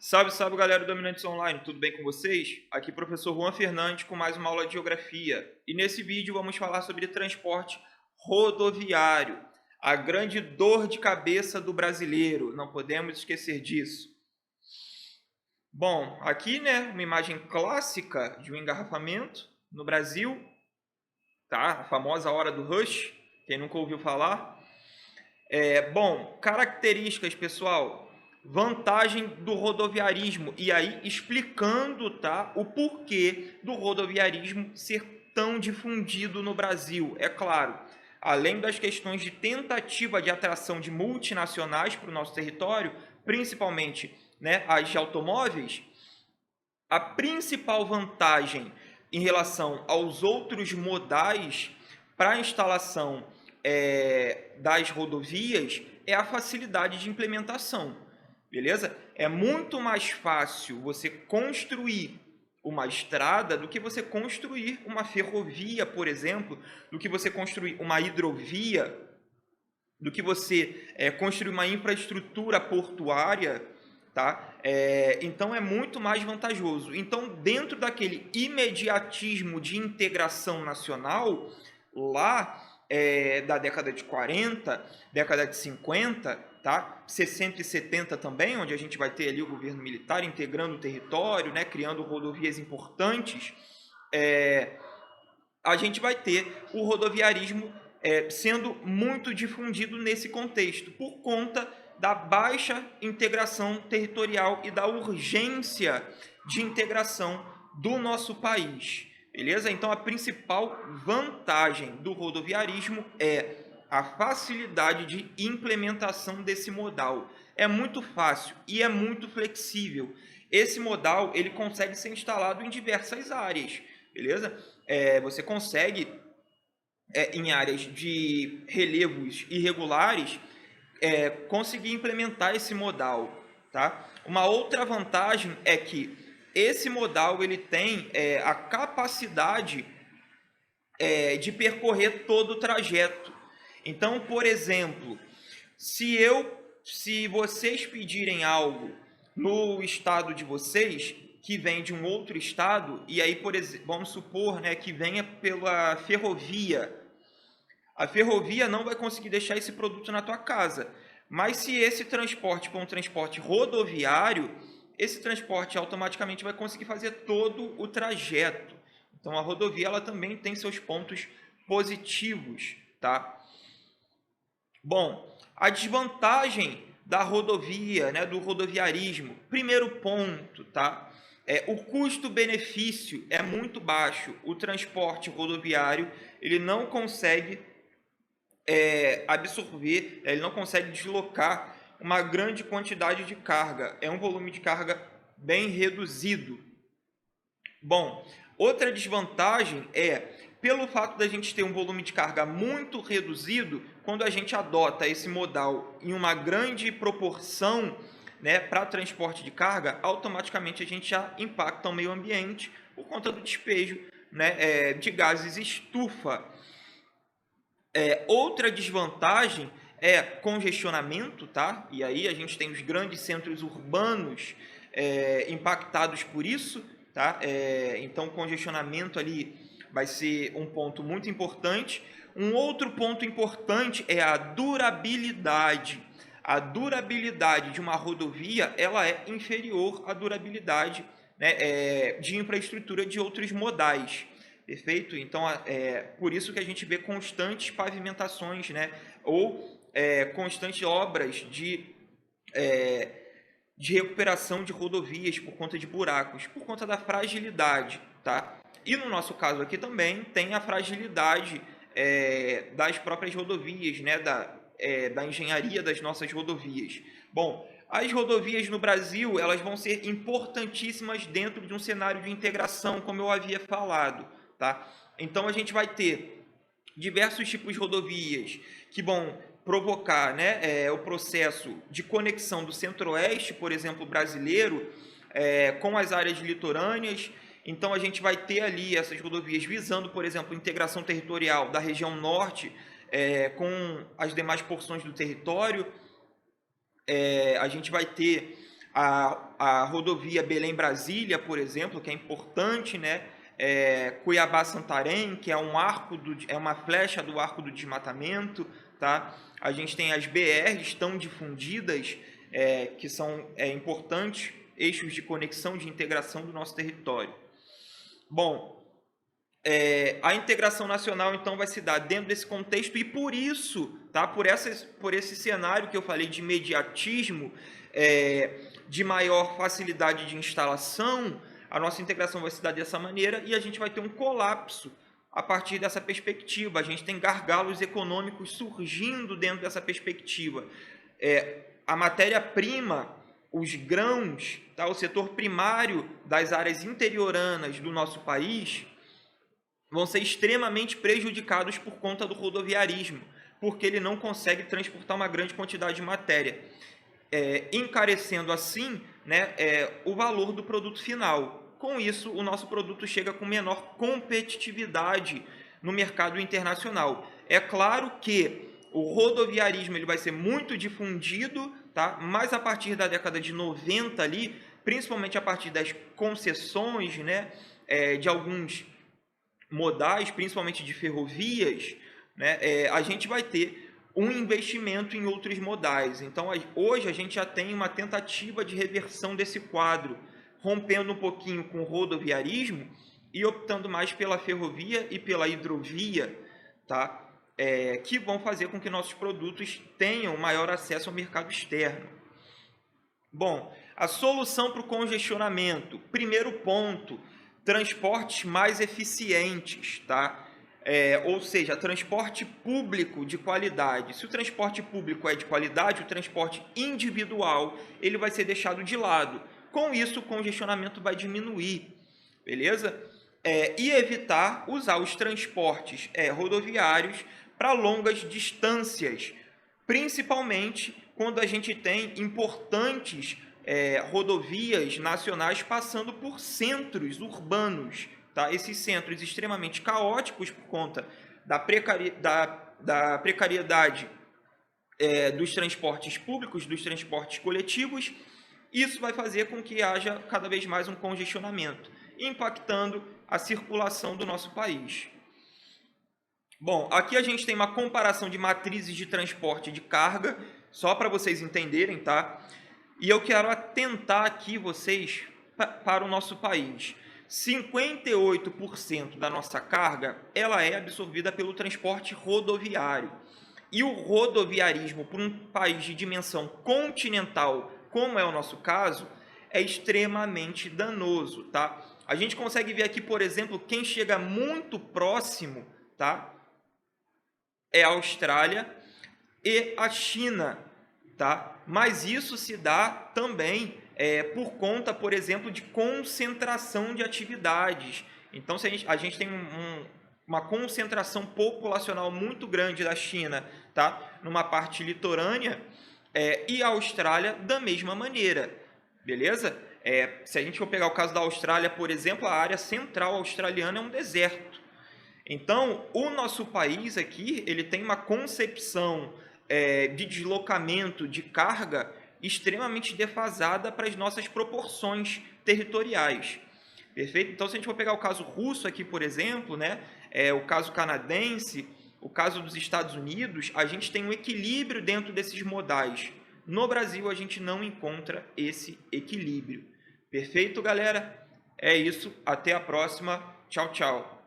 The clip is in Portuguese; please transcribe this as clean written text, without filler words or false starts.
Salve, salve galera do Dominantes Online, tudo bem com vocês? Aqui professor Juan Fernandes com mais uma aula de Geografia. E nesse vídeo vamos falar sobre transporte rodoviário, a grande dor de cabeça do brasileiro, não podemos esquecer disso. Bom, aqui uma imagem clássica de um engarrafamento no Brasil, tá? A famosa hora do rush, quem nunca ouviu falar. Bom, características, pessoal. Vantagem do rodoviarismo, e aí explicando, tá, o porquê do rodoviarismo ser tão difundido no Brasil. É claro, além das questões de tentativa de atração de multinacionais para o nosso território, principalmente as de automóveis, a principal vantagem em relação aos outros modais para a instalação das rodovias é a facilidade de implementação. Beleza? É muito mais fácil você construir uma estrada do que você construir uma ferrovia, por exemplo, do que você construir uma hidrovia, do que você construir uma infraestrutura portuária, tá? Então é muito mais vantajoso. Então, dentro daquele imediatismo de integração nacional, lá da década de 40, década de 50, tá? 60 e 70 também, onde a gente vai ter ali o governo militar integrando o território, criando rodovias importantes, a gente vai ter o rodoviarismo sendo muito difundido nesse contexto, por conta da baixa integração territorial e da urgência de integração do nosso país. Beleza? Então, a principal vantagem do rodoviarismo é a facilidade de implementação desse modal. É muito fácil e é muito flexível. Esse modal ele consegue ser instalado em diversas áreas, beleza? Você consegue, em áreas de relevos irregulares, conseguir implementar esse modal. Tá? Uma outra vantagem é que esse modal ele tem a capacidade de percorrer todo o trajeto. Então, por exemplo, se vocês pedirem algo no estado de vocês, que vem de um outro estado, e aí, por exemplo, vamos supor que venha pela ferrovia. A ferrovia não vai conseguir deixar esse produto na tua casa. Mas se esse transporte for um transporte rodoviário, esse transporte automaticamente vai conseguir fazer todo o trajeto. Então a rodovia ela também tem seus pontos positivos, tá? Bom, a desvantagem da rodovia, do rodoviarismo, primeiro ponto, tá? O custo-benefício é muito baixo. O transporte rodoviário ele não consegue absorver, ele não consegue deslocar uma grande quantidade de carga. É um volume de carga bem reduzido. Bom, outra desvantagem pelo fato da gente ter um volume de carga muito reduzido, quando a gente adota esse modal em uma grande proporção para transporte de carga, automaticamente a gente já impacta o meio ambiente por conta do despejo de gases estufa. Outra desvantagem é congestionamento, tá? E aí a gente tem os grandes centros urbanos impactados por isso, tá? Então, congestionamento ali vai ser um ponto muito importante. Um outro ponto importante é a durabilidade. A durabilidade de uma rodovia ela é inferior à durabilidade de infraestrutura de outros modais. Perfeito? Então, por isso que a gente vê constantes pavimentações, ou constantes obras de recuperação de rodovias por conta de buracos, por conta da fragilidade, tá? E no nosso caso aqui também tem a fragilidade das próprias rodovias, da engenharia das nossas rodovias. Bom, as rodovias no Brasil elas vão ser importantíssimas dentro de um cenário de integração, como eu havia falado. Tá? Então a gente vai ter diversos tipos de rodovias que vão provocar o processo de conexão do centro-oeste, por exemplo, brasileiro, com as áreas litorâneas. Então a gente vai ter ali essas rodovias visando, por exemplo, integração territorial da região norte com as demais porções do território. A gente vai ter a rodovia Belém-Brasília, por exemplo, que é importante, né? Cuiabá-Santarém, que é uma flecha do arco do desmatamento, tá? A gente tem as BRs tão difundidas, que são importantes eixos de conexão, de integração do nosso território. Bom, a integração nacional, então, vai se dar dentro desse contexto e por isso, tá? Por esse cenário que eu falei de imediatismo, de maior facilidade de instalação, a nossa integração vai se dar dessa maneira e a gente vai ter um colapso a partir dessa perspectiva. A gente tem gargalos econômicos surgindo dentro dessa perspectiva. A matéria-prima, os grãos, tá? O setor primário das áreas interioranas do nosso país vão ser extremamente prejudicados por conta do rodoviarismo, porque ele não consegue transportar uma grande quantidade de matéria, encarecendo assim, né, o valor do produto final. Com isso, o nosso produto chega com menor competitividade no mercado internacional. É claro que o rodoviarismo ele vai ser muito difundido, tá? Mas a partir da década de 90 ali, principalmente a partir das concessões, né, de alguns modais, principalmente de ferrovias, né, a gente vai ter um investimento em outros modais. Então, hoje a gente já tem uma tentativa de reversão desse quadro, rompendo um pouquinho com o rodoviarismo e optando mais pela ferrovia e pela hidrovia, tá? Que vão fazer com que nossos produtos tenham maior acesso ao mercado externo. Bom, a solução para o congestionamento. Primeiro ponto, transportes mais eficientes, tá? Ou seja, transporte público de qualidade. Se o transporte público é de qualidade, o transporte individual ele vai ser deixado de lado. Com isso, o congestionamento vai diminuir, beleza? E evitar usar os transportes rodoviários para longas distâncias, principalmente quando a gente tem importantes rodovias nacionais passando por centros urbanos, tá? Esses centros extremamente caóticos por conta da precariedade dos transportes públicos, dos transportes coletivos. Isso vai fazer com que haja cada vez mais um congestionamento, impactando a circulação do nosso país. Bom, aqui a gente tem uma comparação de matrizes de transporte de carga, só para vocês entenderem, tá? E eu quero atentar aqui vocês para o nosso país. 58% da nossa carga ela é absorvida pelo transporte rodoviário. E o rodoviarismo, para um país de dimensão continental, como é o nosso caso, é extremamente danoso, tá? A gente consegue ver aqui, por exemplo, quem chega muito próximo, tá? É a Austrália e a China, tá? Mas isso se dá também por conta, por exemplo, de concentração de atividades. Então, se a gente tem uma concentração populacional muito grande da China, tá? Numa parte litorânea, e a Austrália da mesma maneira, beleza? Se a gente for pegar o caso da Austrália, por exemplo, a área central australiana é um deserto. Então, o nosso país aqui, ele tem uma concepção de deslocamento de carga extremamente defasada para as nossas proporções territoriais. Perfeito? Então, se a gente for pegar o caso russo aqui, por exemplo, né, o caso canadense, o caso dos Estados Unidos, a gente tem um equilíbrio dentro desses modais. No Brasil, a gente não encontra esse equilíbrio. Perfeito, galera? É isso. Até a próxima. Tchau, tchau.